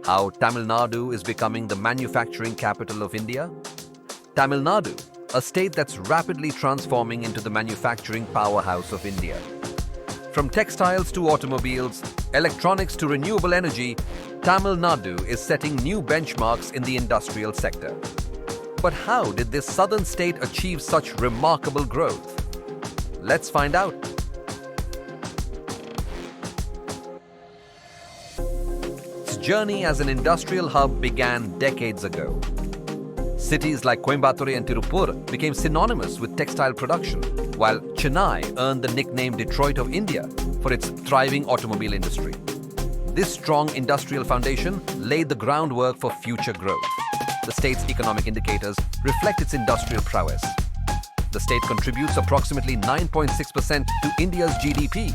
How Tamil Nadu is becoming the manufacturing capital of India? Tamil Nadu, a state that's rapidly transforming into the manufacturing powerhouse of India. From textiles to automobiles, electronics to renewable energy, Tamil Nadu is setting new benchmarks in the industrial sector. But how did this southern state achieve such remarkable growth? Let's find out. Its journey as an industrial hub began decades ago. Cities like Coimbatore and Tirupur became synonymous with textile production, while Chennai earned the nickname Detroit of India for its thriving automobile industry. This strong industrial foundation laid the groundwork for future growth. The state's economic indicators reflect its industrial prowess. The state contributes approximately 9.6% to India's GDP,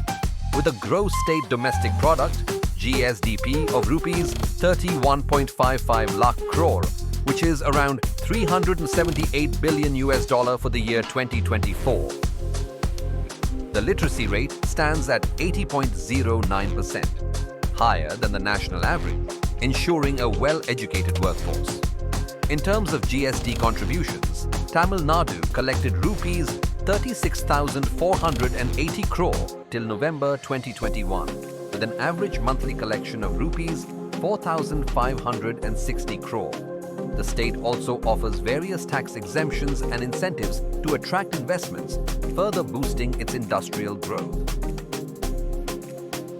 with a gross state domestic product (GSDP) of rupees 31.55 lakh crore, which is around $378 billion for the year 2024. The literacy rate stands at 80.09%, higher than the national average, ensuring a well-educated workforce. In terms of GST contributions, Tamil Nadu collected rupees 36,480 crore till November 2021, with an average monthly collection of rupees 4,560 crore. The state also offers various tax exemptions and incentives to attract investments, further boosting its industrial growth.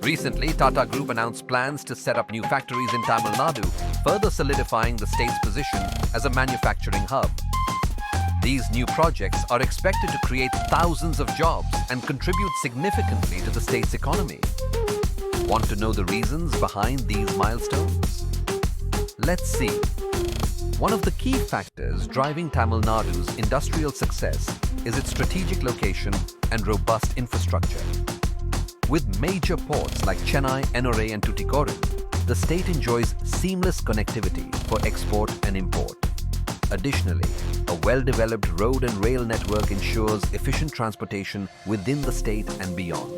Recently, Tata Group announced plans to set up new factories in Tamil Nadu, further solidifying the state's position as a manufacturing hub. These new projects are expected to create thousands of jobs and contribute significantly to the state's economy. Want to know the reasons behind these milestones? Let's see. One of the key factors driving Tamil Nadu's industrial success is its strategic location and robust infrastructure. With major ports like Chennai, Ennore and Tuticorin, the state enjoys seamless connectivity for export and import. Additionally, a well-developed road and rail network ensures efficient transportation within the state and beyond.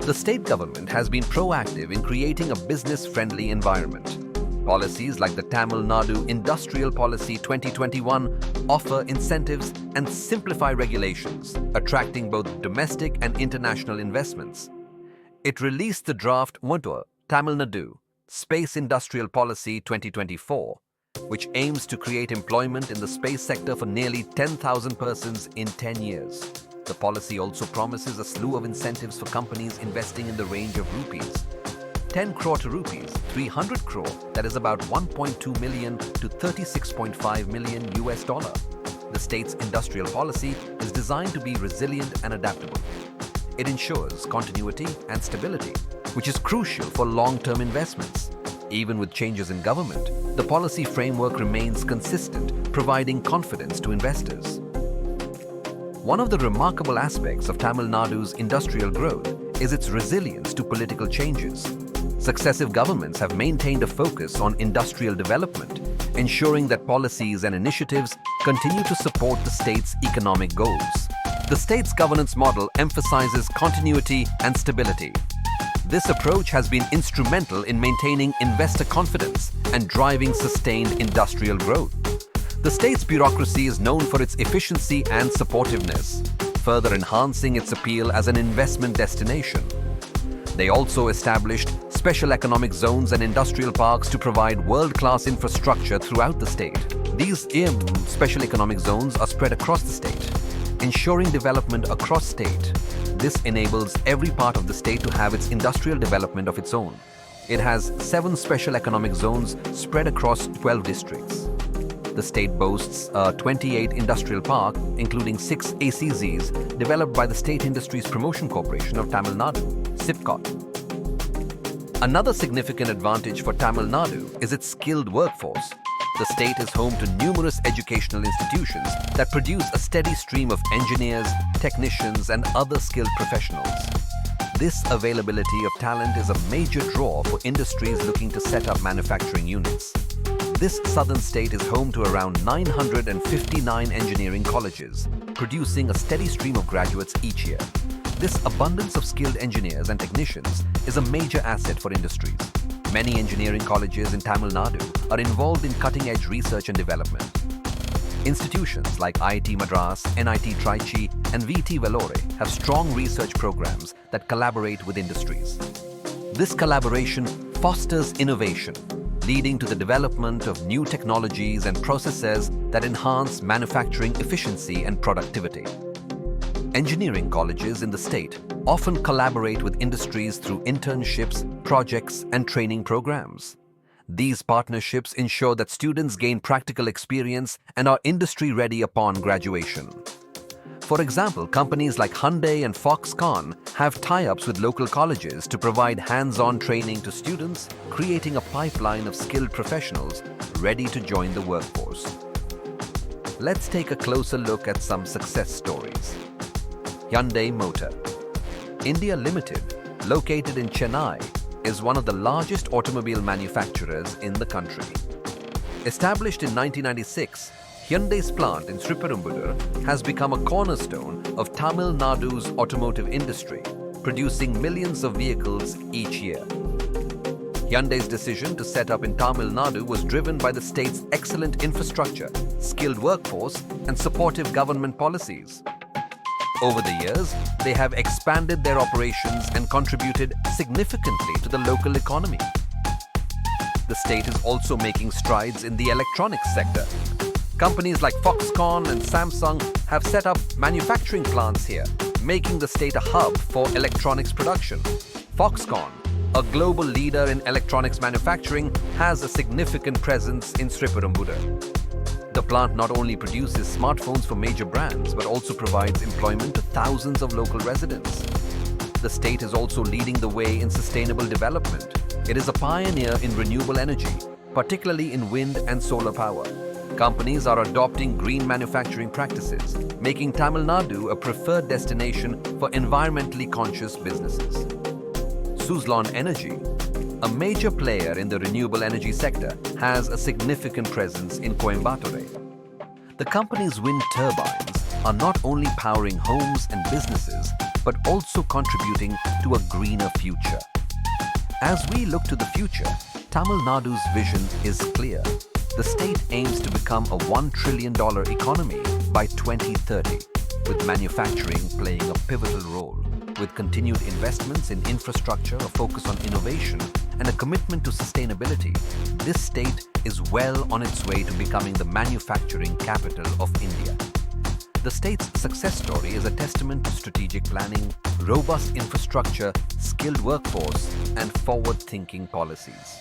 The state government has been proactive in creating a business-friendly environment. Policies like the Tamil Nadu Industrial Policy 2021 offer incentives and simplify regulations, attracting both domestic and international investments. It released the draft Tamil Nadu Space Industrial Policy 2024, which aims to create employment in the space sector for nearly 10,000 persons in 10 years. The policy also promises a slew of incentives for companies investing in the range of rupees 10 crore to rupees 300 crore, that is about 1.2 million to 36.5 million US dollar. The state's industrial policy is designed to be resilient and adaptable. It ensures continuity and stability, which is crucial for long-term investments. Even with changes in government, the policy framework remains consistent, providing confidence to investors. One of the remarkable aspects of Tamil Nadu's industrial growth is its resilience to political changes. Successive governments have maintained a focus on industrial development, ensuring that policies and initiatives continue to support the state's economic goals. The state's governance model emphasizes continuity and stability. This approach has been instrumental in maintaining investor confidence and driving sustained industrial growth. The state's bureaucracy is known for its efficiency and supportiveness, further enhancing its appeal as an investment destination. They also established special economic zones and industrial parks to provide world-class infrastructure throughout the state. These special economic zones are spread across the state, ensuring development across state. This enables every part of the state to have its industrial development of its own. It has 7 special economic zones spread across 12 districts. The state boasts a 28 industrial park, including 6 ACZs developed by the State Industries Promotion Corporation of Tamil Nadu, SIPCOT. Another significant advantage for Tamil Nadu is its skilled workforce. The state is home to numerous educational institutions that produce a steady stream of engineers, technicians, and other skilled professionals. This availability of talent is a major draw for industries looking to set up manufacturing units. This southern state is home to around 959 engineering colleges, producing a steady stream of graduates each year. This abundance of skilled engineers and technicians is a major asset for industries. Many engineering colleges in Tamil Nadu are involved in cutting-edge research and development. Institutions like IIT Madras, NIT Trichy, and VT Vellore have strong research programs that collaborate with industries. This collaboration fosters innovation, leading to the development of new technologies and processes that enhance manufacturing efficiency and productivity. Engineering colleges in the state often collaborate with industries through internships, projects, and training programs. These partnerships ensure that students gain practical experience and are industry-ready upon graduation. For example, companies like Hyundai and Foxconn have tie-ups with local colleges to provide hands-on training to students, creating a pipeline of skilled professionals ready to join the workforce. Let's take a closer look at some success stories. Hyundai Motor India Limited, located in Chennai, is one of the largest automobile manufacturers in the country. Established in 1996, Hyundai's plant in Sriperumbudur has become a cornerstone of Tamil Nadu's automotive industry, producing millions of vehicles each year. Hyundai's decision to set up in Tamil Nadu was driven by the state's excellent infrastructure, skilled workforce, and supportive government policies. Over the years, they have expanded their operations and contributed significantly to the local economy. The state is also making strides in the electronics sector. Companies like Foxconn and Samsung have set up manufacturing plants here, making the state a hub for electronics production. Foxconn, a global leader in electronics manufacturing, has a significant presence in Sriperumbudur. The plant not only produces smartphones for major brands, but also provides employment to thousands of local residents. The state is also leading the way in sustainable development. It is a pioneer in renewable energy, particularly in wind and solar power. Companies are adopting green manufacturing practices, making Tamil Nadu a preferred destination for environmentally conscious businesses. Suzlon Energy, a major player in the renewable energy sector, has a significant presence in Coimbatore. The company's wind turbines are not only powering homes and businesses, but also contributing to a greener future. As we look to the future, Tamil Nadu's vision is clear. The state aims to become a $1 trillion economy by 2030, with manufacturing playing a pivotal role. With continued investments in infrastructure, a focus on innovation, and a commitment to sustainability, this state is well on its way to becoming the manufacturing capital of India. The state's success story is a testament to strategic planning, robust infrastructure, skilled workforce, and forward-thinking policies.